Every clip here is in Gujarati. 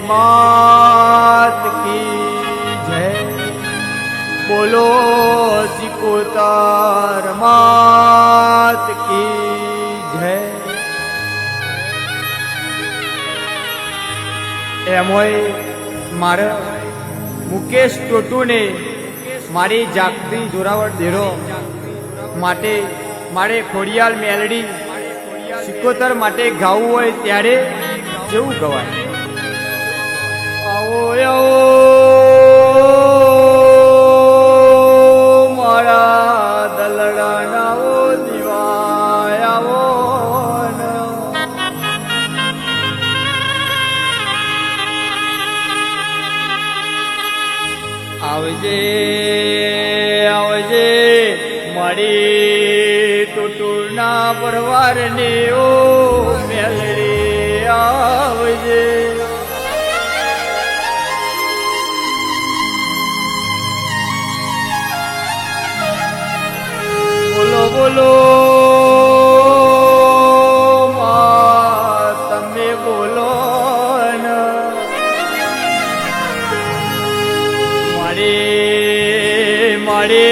मात की जय। बोलो सिकोतर मात की जय। एम मारे मुकेश टोटू ने मारी जागती जोरावर देरो माटे मारे खोडियाल मेलडी सिकोतर माटे गाવું હોય ત્યારે જેવું ગવાય। આવો આવો મારા દલડાના ઓ દિવાય આવો આવજે આવજે મારી ટુટુના પરવારને ઓ મેલડી આવજે। બોલો બોલો તમે બોલો ને મારે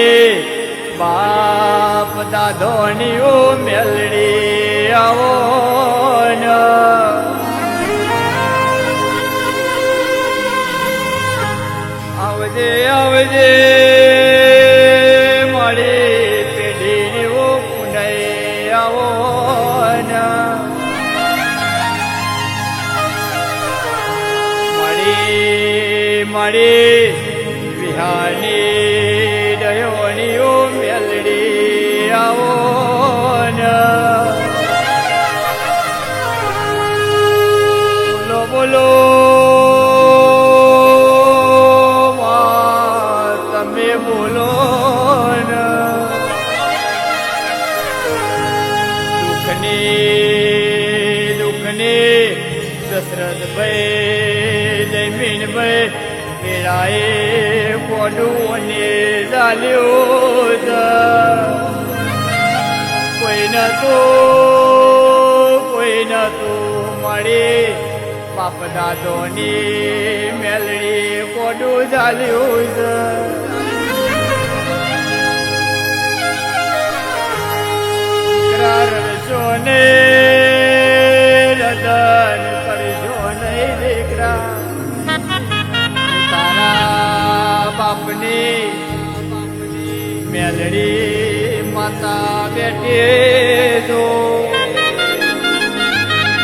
બાપ દાદોની ઓ મેલડી આવો ને આવજે આવજે મારી પેઢીની ઓ પુનઈ આવો ને મારી વિહાની દયોની ઓ મેલડી આવો ને બોલો બોલો તમે બોલો ને દુઃખની દશરથભાઈ જયમીનભાઈ મેળાએ કોડું ને ચાલ્યો કોઈ નતું મળે બાપ દાદોની મેલડી કોડું ચાલ્યું રડશો ને રદન કરશો નહીં દીકરા બાપની મેલડી માતા બેઠે તો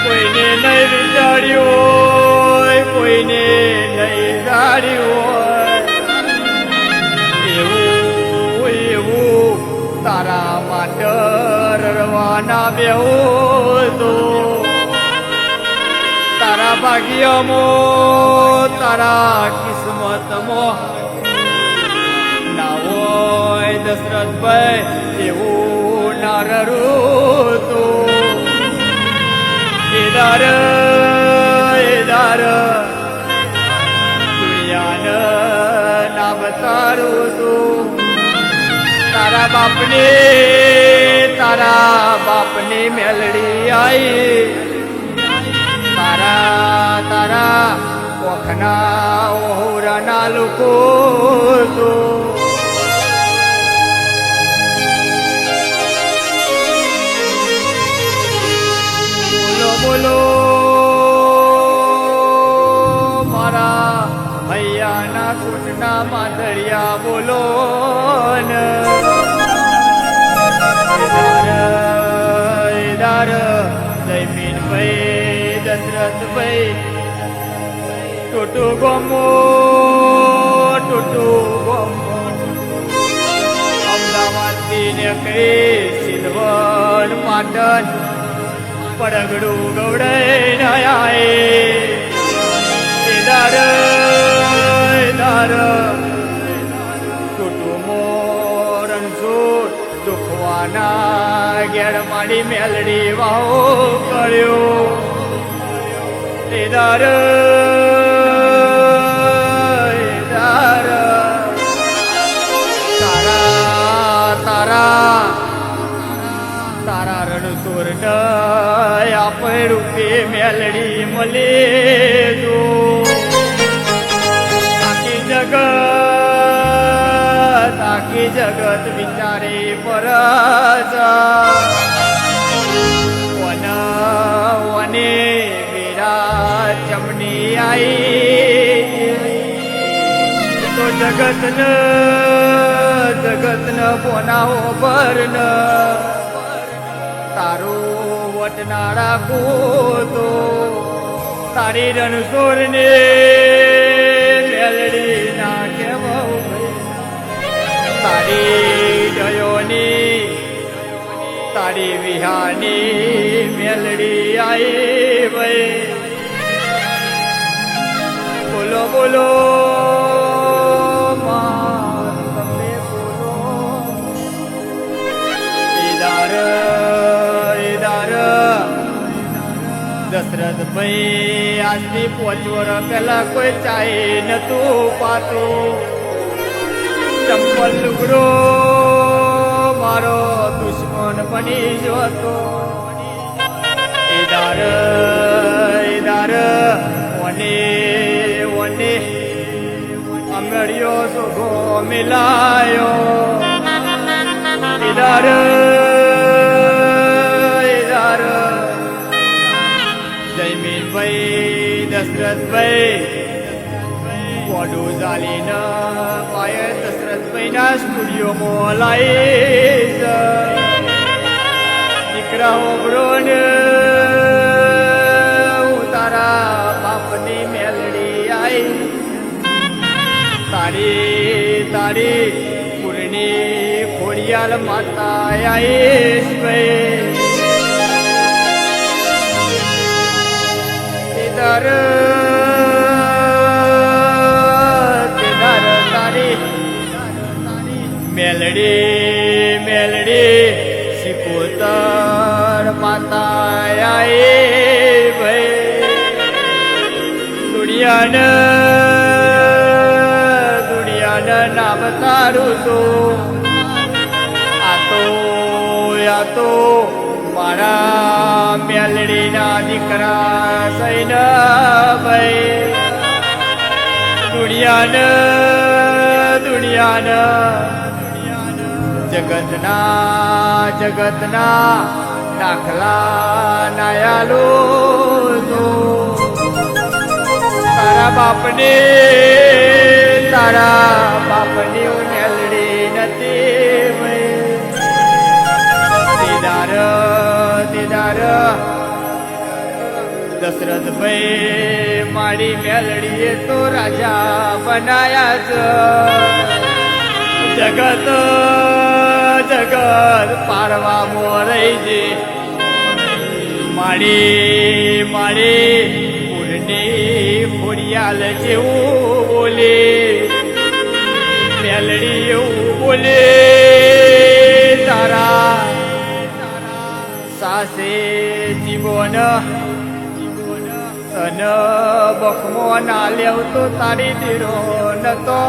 કોઈને નહીં વિચાર્યું કોઈને નહીં જાણ્યું એવું તારા માટે રડવાના બેહો તો તારા ભાગ્યમાં તારા કિસ્મતમાં ના હોય દશરથભાઈ એવું ના રડું તો એદાર દુનિયાને ના બતાડું તું તારા બાપની મેલડી આવી તારા ઓખના ઓહરાના લોકો તો બોલો મારા ભૈયાના કુટના માધરિયા બોલો ને જયમીનભાઈ દશરથભાઈ ટોટુ ગમો અમદાવાદથી ને કઈ સિલવર પાટણ પડગડું ગવડાઈ નાયા ટોટુ રણછોડ દુખવાના ઘેર માડી મેલડી વાહો કર્યો તારા રણછોડ આપણે રૂપે મેલડી મળે તો આખી જગત વિચારે પર વને વીરા ચમની આઈ તો જગત ન પોનાઓ પર ન તારું વટના રાખું તો તારી રણછોડ ને મેલડી ના કેવું તારી દયોની તારી વિહાની મેલડી આઈ ભાઈ બોલો બોલો દશરથ ભાઈ આજથી 5 વર્ષ પહેલા કોઈ ચાહી નતું પાતું ચંપલ લુગડો મારો દુશ્મન બની જતો ઈદાર વને અમળ્યો સુગો મિલાયો ઈદાર જયમીનભાઈ દશરથભાઈ કોડું ચાલીને પાયે દશરથભાઈના સ્ટુડિયોમાં લાવી દીકરા ઓબરો ને હું તારા બાપની મેલડી આવી તારી પૂર્ણી ખોડિયાલ માતા આવીશ ભાઈ તારી મેલડી સિકોતર માતા આઈ ભાઈ દુનિયાને નામ તારું તો આ તો મારા મેલડીના દીકરા સૈન ભાઈ દુનિયાને જગતના દાખલા નાયાલો તો તારા બાપની મેલડી નથી દીદાર દશરથભાઈ મારી મેલડીએ તો રાજા બનાયા છે જગત પારવા મોરઈ છે મારી પૂર્ણી ખોડિયાલ જેવું બોલે મેલડી એવું બોલે તારા સાસે જીવન તને બખમો ના લેવ તો તારી દીરો નતો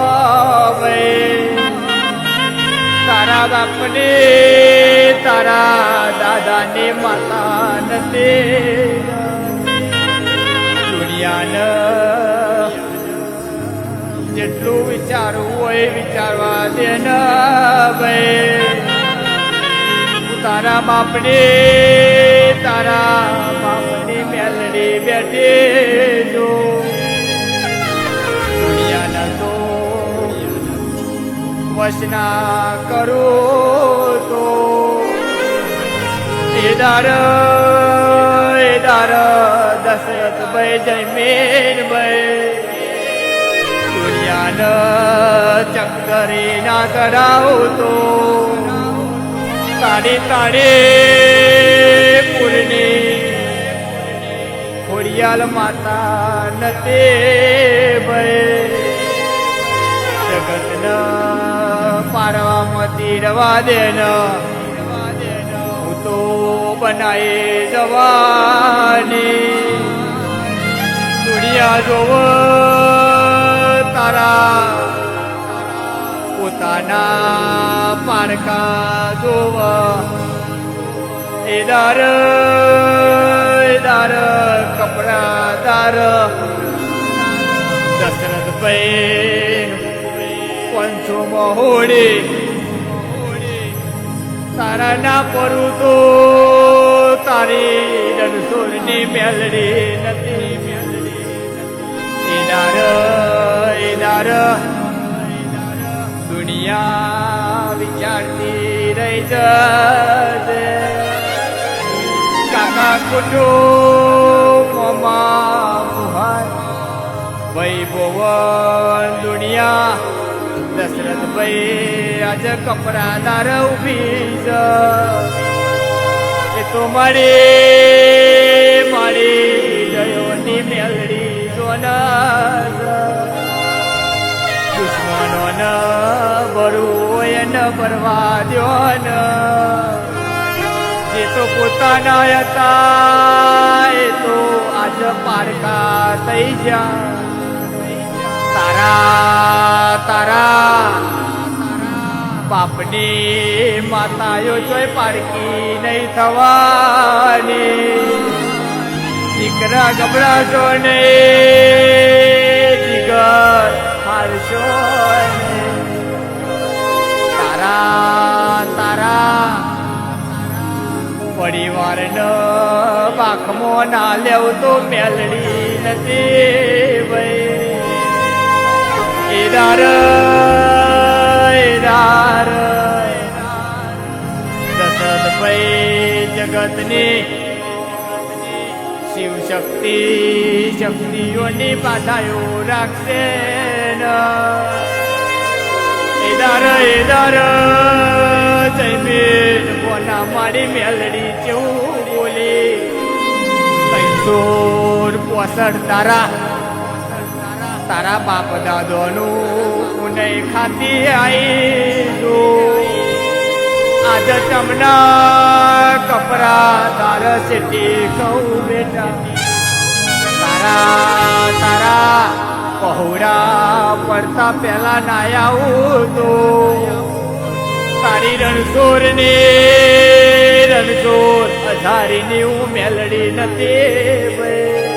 ભાઈ તારા બાપને તારા દાદાને માતા નથી દુનિયાને જેટલું વિચારવું હોય વિચારવા દે ને ભાઈ તારા બાપની મેલડી બેઠી જો દુનિયાના તો વસના કરો તો એદાર દશરથભાઈ જયમીનભાઈ દુનિયાને ચક્કરી ના કરાવતો તારી પૂર્ણી ખોડિયાલ માતા નથી ભાઈ જગતના પારવામાંથી રવા દેના હું તો બનાય જવાની દુનિયા જોવ તારા પોતાના પારકા જોવ એદાર કપડાદાર દશરથભાઈ 500 હોળી તારા ના પરું તો તારી રણછોડની મેલડી નથી એનાર દુનિયા વિચારતી રહી જશે કાકા કુટુંબમાં મુહાર વૈભવ દુનિયા દશરથ ભાઈ આજે કપરાદાર ઉભી છે એ તો મારી જયોની મેલડી જોનસ દુશ્મનો ન ભરવું એ ન ભરવા દ્યો ન જે તો પોતાના હતા એ તો આજ પારકા થઈ જા તારા બાપની માતાઓ જોઈ પારકી નહીં થવાની દીકરા ગભરાશો ને જીગર હારશો તારા પરિવારનો બાખમો ના લેવ તો મેલડી નથી ભાઈ એદાર દશરથ ભાઈ જગતની શિવ શક્તિઓની બાધાઓ રાખશે એદાર જયમીન બોના મારી મેલડી કેવું બોલી 365 તારા બાપ દાદોનું પુનઃ ખાતી આવીશું આજ તમના કપરા તાર સિટી કહું બેટા તારા પહોળા પડતા પહેલા નાયા તો તારી રણછોડ અધારીની હું મેલડી નથી ભાઈ